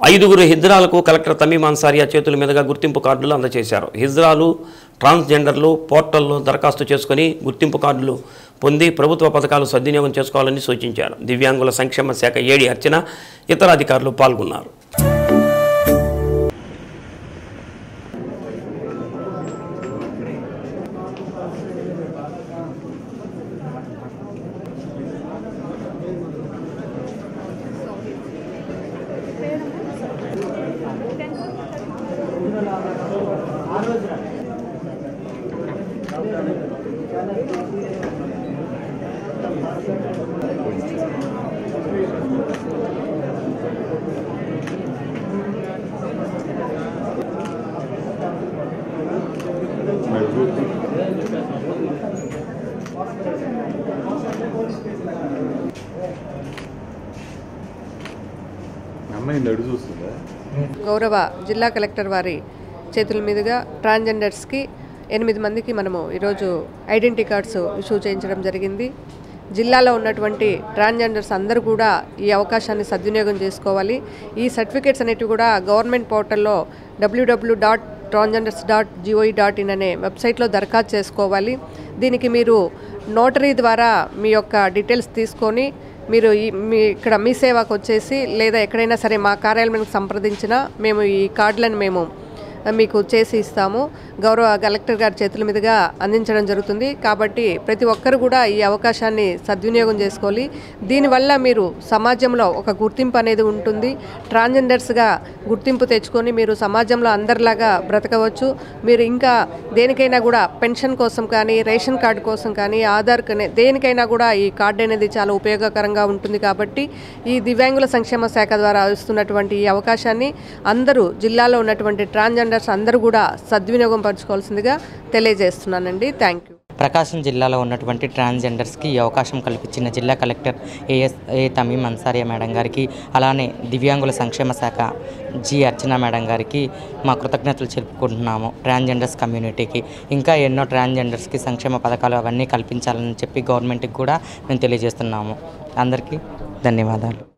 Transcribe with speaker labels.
Speaker 1: ఐదుగురు హిజ్రాలకు కలెక్టర్ తమీం అన్సారియా చేతుల మీదుగా గుర్తింపు కార్డులు అందజేశారు. హిజ్రాలు, ట్రాన్స్జెండర్లు పోర్టల్లో దరఖాస్తు చేసుకుని గుర్తింపు కార్డులు పొంది ప్రభుత్వ పథకాలు సద్వినియోగం చేసుకోవాలని సూచించారు. దివ్యాంగుల సంక్షేమ శాఖ ఏడీ అర్చన, ఇతర అధికారులు పాల్గొన్నారు.
Speaker 2: గౌరవ జిల్లా కలెక్టర్ వారి చేతుల మీదుగా ట్రాన్స్జెండర్స్కి 8 మందికి మనము ఈరోజు ఐడెంటిటీ కార్డ్స్ ఇష్యూ చేయించడం జరిగింది. జిల్లాలో ఉన్నటువంటి ట్రాన్స్జెండర్స్ అందరూ కూడా ఈ అవకాశాన్ని సద్వినియోగం చేసుకోవాలి. ఈ సర్టిఫికేట్స్ అనేటివి కూడా గవర్నమెంట్ పోర్టల్లో www.transgenders.gov.in అనే వెబ్సైట్లో దరఖాస్తు చేసుకోవాలి. దీనికి మీరు నోటరీ ద్వారా మీ యొక్క డీటెయిల్స్ తీసుకొని మీరు ఇక్కడ మీ సేవకు వచ్చేసి లేదా ఎక్కడైనా సరే మా కార్యాలయానికి సంప్రదించినా మేము ఈ కార్డులను మేము మీకు చేసి ఇస్తాము. గౌరవ కలెక్టర్ గారి చేతుల మీదుగా అందించడం జరుగుతుంది. కాబట్టి ప్రతి ఒక్కరు కూడా ఈ అవకాశాన్ని సద్వినియోగం చేసుకోవాలి. దీనివల్ల మీరు సమాజంలో ఒక గుర్తింపు అనేది ఉంటుంది. ట్రాన్స్జెండర్స్గా గుర్తింపు తెచ్చుకొని మీరు సమాజంలో అందరిలాగా బ్రతకవచ్చు. మీరు ఇంకా దేనికైనా కూడా పెన్షన్ కోసం కానీ, రేషన్ కార్డు కోసం కానీ, ఆధార్ దేనికైనా కూడా ఈ కార్డు అనేది చాలా ఉపయోగకరంగా ఉంటుంది. కాబట్టి ఈ దివ్యాంగుల సంక్షేమ శాఖ ద్వారా ఇస్తున్నటువంటి ఈ అవకాశాన్ని అందరూ జిల్లాలో ఉన్నటువంటి ట్రాన్స్జెండర్స్ అందరూ కూడా సద్వినియోగం పరచుకోవాల్సిందిగా తెలియజేస్తున్నానండి. Thank you.
Speaker 3: ప్రకాశం జిల్లాలో ఉన్నటువంటి ట్రాన్స్జెండర్స్కి ఈ అవకాశం కల్పించిన జిల్లా కలెక్టర్ ఏ తమీం అన్సారియా మేడం గారికి, అలానే దివ్యాంగుల సంక్షేమ శాఖ జి అర్చన మేడం గారికి మా కృతజ్ఞతలు చెప్పుకుంటున్నాము. ట్రాన్స్జెండర్స్ కమ్యూనిటీకి ఇంకా ఎన్నో ట్రాన్స్జెండర్స్కి సంక్షేమ పథకాలు అవన్నీ కల్పించాలని చెప్పి గవర్నమెంట్కి కూడా మేము తెలియజేస్తున్నాము. అందరికీ ధన్యవాదాలు.